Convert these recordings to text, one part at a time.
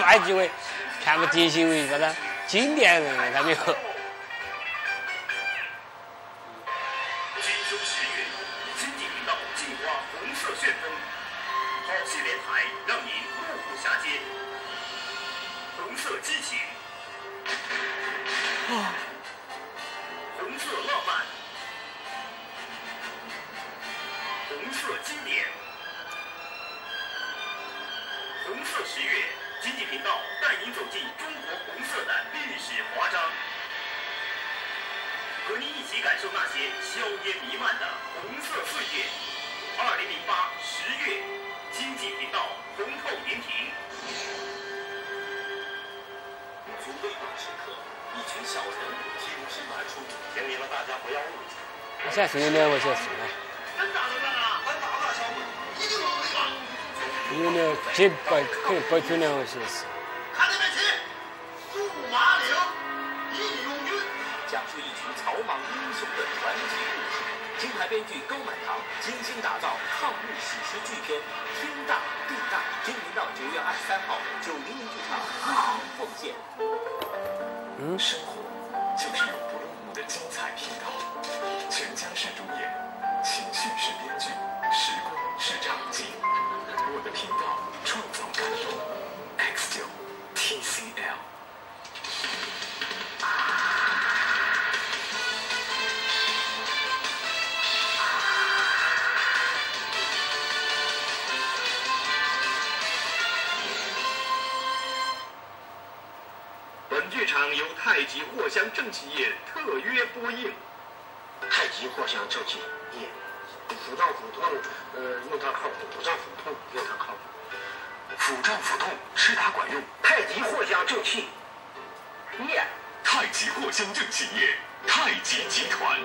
抓机会，看不典型为啥子？经典人他没有。今秋10月，经济频道劲花红色旋风，好戏连台，让您目不暇接。红色激情，红色浪漫，红色经典。红色10月，经济频道带您走进中国红色的历史华章，和您一起感受那些硝烟弥漫的红色岁月。2008 10月，经济频道红透连屏。足威猛时刻，一群小人物挺身而出，请你们大家不要误解。我现在是有2块钱是吧？分大的干啊，分大大小鬼，一定能对吧？有点可以不就2块钱是。看那边去，驸马岭，义勇军。讲述一群草莽英雄的传奇故事。金牌编剧高满堂精心打造抗日史诗巨片《天大地大》，经频道9月23号900剧场为您奉献。生活就是永不落幕的精彩频道，全家是主演，情绪是编剧，时光是场景。我的频道创造感动 ，X9 TCL。本剧场由太极藿香正气液特约播映。太极藿香正气液，腹胀腹痛，用它靠谱；腹胀腹痛，用它靠谱。腹胀腹痛吃它管用，太极藿香正气液。太极藿香正气液，太极集团。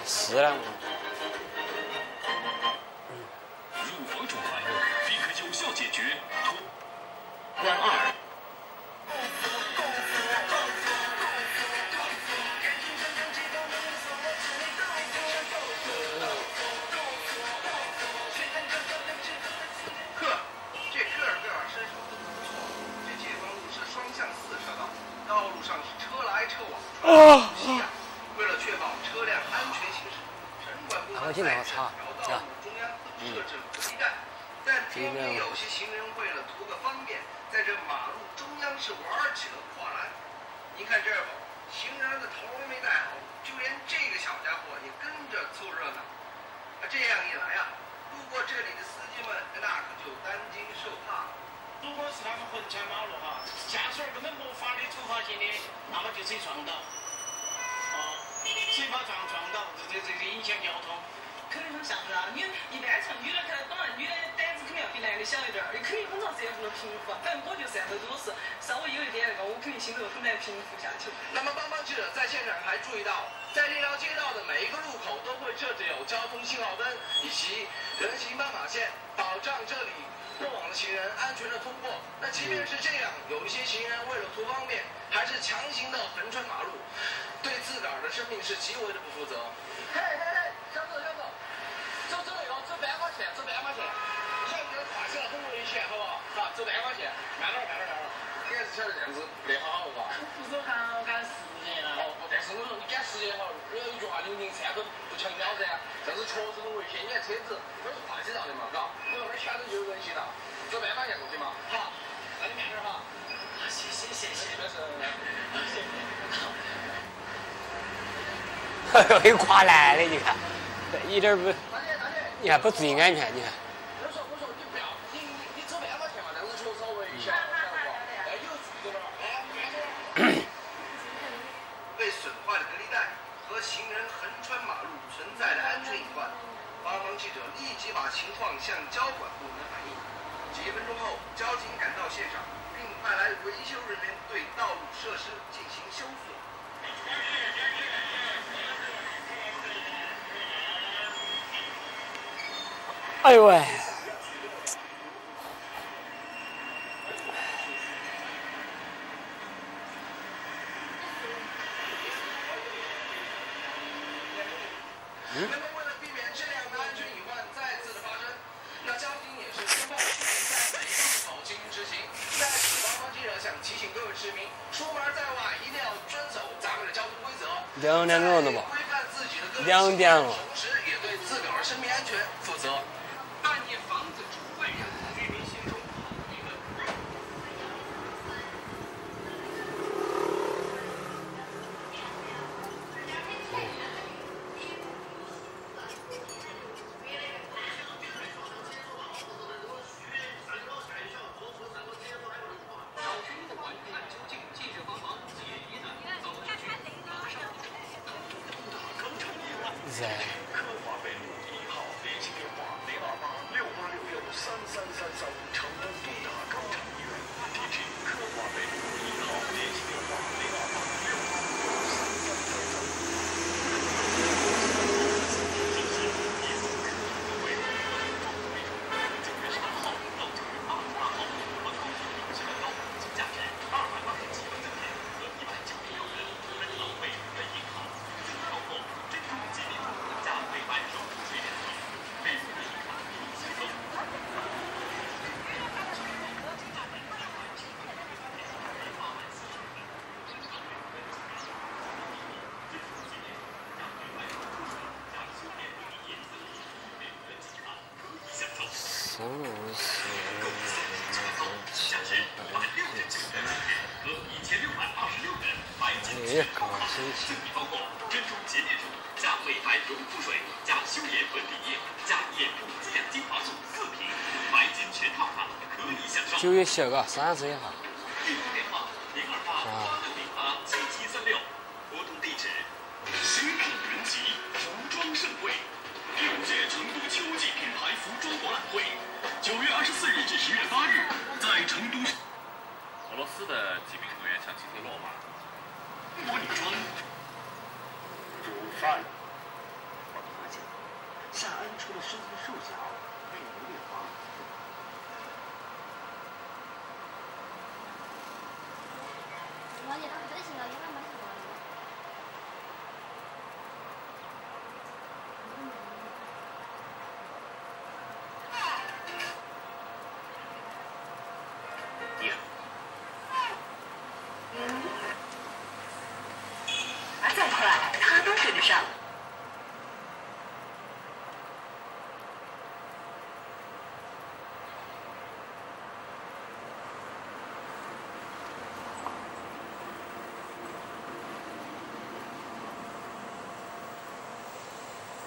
是了。乳房肿烦，立刻有效解决。关2。这个伸手都不错。这解放路是双向4车道，道路上是车来车往，川流不息啊。为了确保车辆安全行驶，城管部门在整条道路中央都设置了隔离带。但偏偏有些行人为了图个方便，在这马路中央是玩起了跨栏。您看这儿吧，行人的头没戴好，就连这个小家伙也跟着凑热闹。这样一来啊，路过这里的司机们那可就担惊受怕了。如果是他们横穿马路哈，驾驶员根本没法的突发性的，那么就直接撞到，直把撞到，这影响交通。肯定很吓人啊！你一般从女的看，当然女的胆子肯定要比男的小一点儿，也肯定很长时间不能平复啊。反正我就是这样的，如果是稍微有一点那个，我肯定心头很难平复下去。那么帮帮记者在现场还注意到，在这条街道的每一个路口都会设置有交通信号灯以及人行斑马线，保障这里过往的行人安全的通过。那即便是这样，有一些行人为了图方便，还是强行的横穿马路，对自个儿的生命是极为的不负责。嘿，小子，走那个，走斑马线，小哥跨起来很危险，好不好？好，走斑马线，慢点。你还是晓得这样子不好，是吧？不是好赶时间了。但是我说你赶时间好，有一句话003都不强调噻，这是确实很危险。你看车子都是快车道的嘛，嘎，我那儿前头就有人行道，走斑马线过去嘛。好，那你慢点哈。谢谢。没事。会跨栏的，你看，一点不，你看不注意安全，你看。我说你不要，你走斑马线嘛，但是确实危险，晓得不？哎，有注意点儿，被损坏的隔离带和行人横穿马路存在的安全隐患，帮忙记者立即把情况向交管部门反映。几分钟后，交警赶到现场，并派来维修人员对道路设施进行修复。哎呦喂！那么为了避免这样的安全隐患再次的发生，那交警也是通报。各位市民，出门在外一定要遵守咱们的交通规则。2点钟了吧？规范自己的个人2点了。同时也对自个儿生命安全负责。半夜房子出坏人，居民心中好疑问。在。科华北路1号联系电话0868666333，成都东大肛肠医院，地址科华北路1号联系电话这个神奇。包括珍珠洁面乳加美白柔肤水加修颜粉底液加眼部滋养精华素4瓶，白金全套款可以享受。9月7号31号。预约电话02886087736，活动地址星空云集服装盛会，6届成都秋季品牌服装博览会，9月24日至10月8日在成都。俄罗斯的几名球员向希特勒吗？模拟装。煮饭。我们发现，夏恩除了身材瘦小，并无劣化。我你当时真行了，一般没什么。再快，他都跟得上。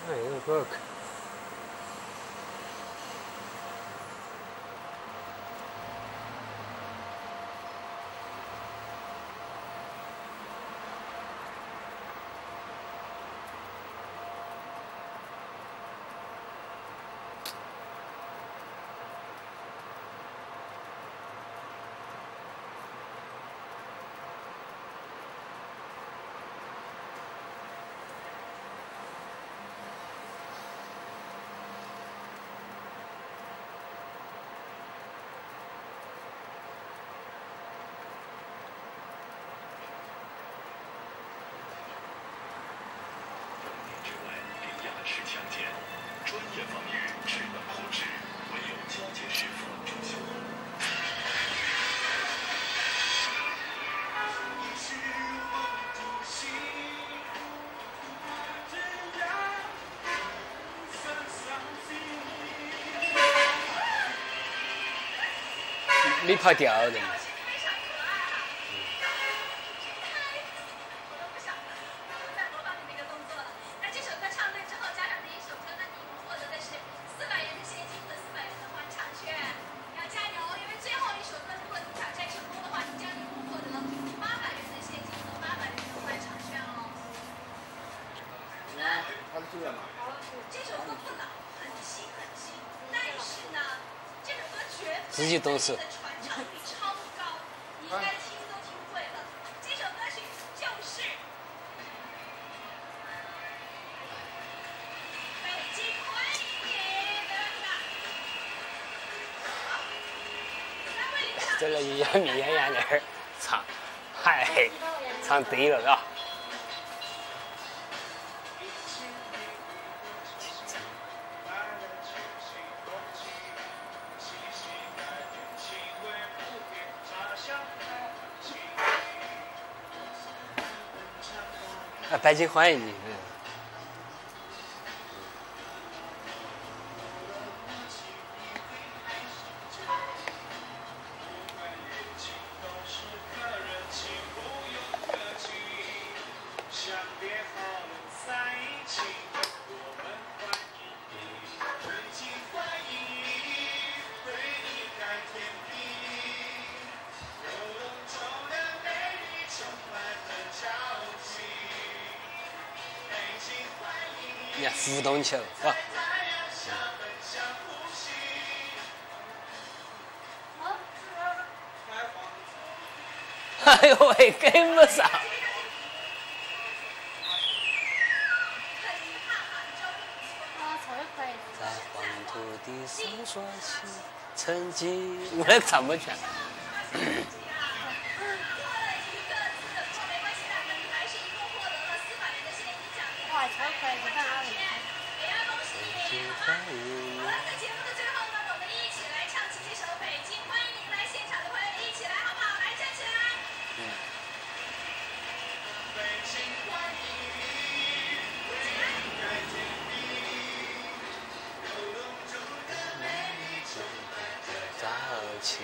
哎呦，这个。是强健，专业防御，智能控制，唯有佳节时付出效果。没跑掉的。自己懂事。这个一样米一样的唱，嗨，唱对了啊！啊，北京欢迎你。你看浮动起来了，哇！哎呦喂，跟不上！在黄土地上刷起成绩，我也唱不全。哇，超快，就看阿伟。好了，在节目的最后呢，我们一起来唱起这首《北京欢迎您》，来现场的朋友一起来，好不好？来，站起来。北京欢迎你，为你改天地，游龙中的美丽充满着朝气。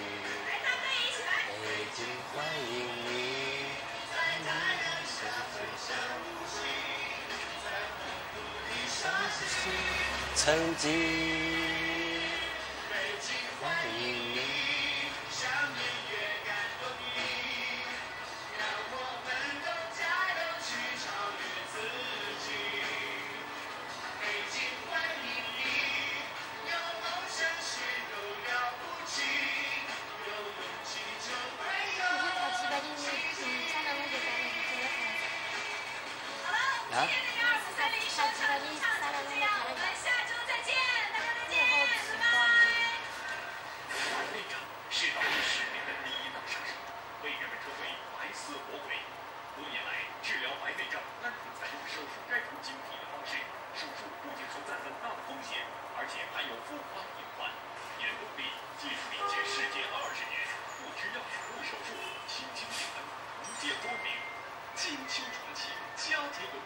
来，大队一起来。北京欢迎你，在太阳下飞翔无息，在黄土地上呼吸。成绩，北京欢迎你，向音乐感动你，让我们都加油去超越自己。北京欢迎你，有梦想是够了不起，有勇气就会有勇气。好了，今天的1、2、4、3、2、1上场就唱到这样，我们下周再见，大家再见，拜拜。白内障是导致失明的第一大杀手，被人们称为白色魔鬼。多年来，治疗白内障单纯采用手术摘除晶体的方式，手术不仅存在很大的风险，而且还有复发隐患。眼动力技术领先世界20年，不只要手术，轻轻点灯，无界光明。金秋传奇，佳节有礼，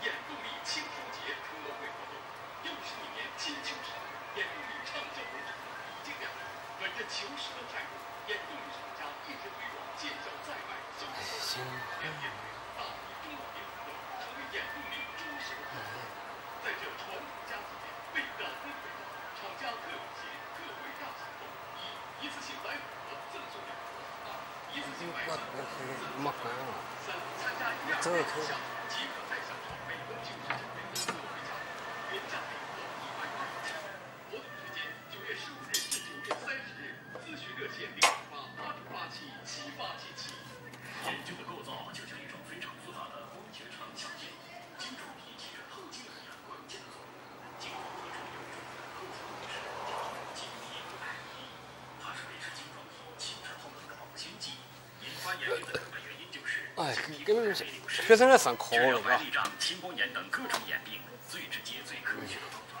眼动力青春节特惠活动，又是一年金秋潮，眼动力畅销工厂已经亮相。本着求实的态度，眼动力厂家一直推广见效在外销售方式，两年大力中老年活动，成为眼动力忠实的客户。在这传统佳节，为感恩回报，厂家各有些各为大行动：一次性买5盒赠送2盒；2一次性买3盒赠送2盒；3参加1、2项即可再享受美国99元的特惠价格，原价每盒120元。活动时间9月15日至9月30日，咨询热线028-8987-7877。眼睛的构造就像一种非常复杂的光学长条线，精准提起着透镜一样关键的作用。精装体中有一种透镜模式，叫做晶体IE，它是维持晶状体清澈透明的保鲜剂。引发眼病的根本原因就是哎，根本学生在上课了，白内障、青光眼等各种眼病最直接、最科学的方法。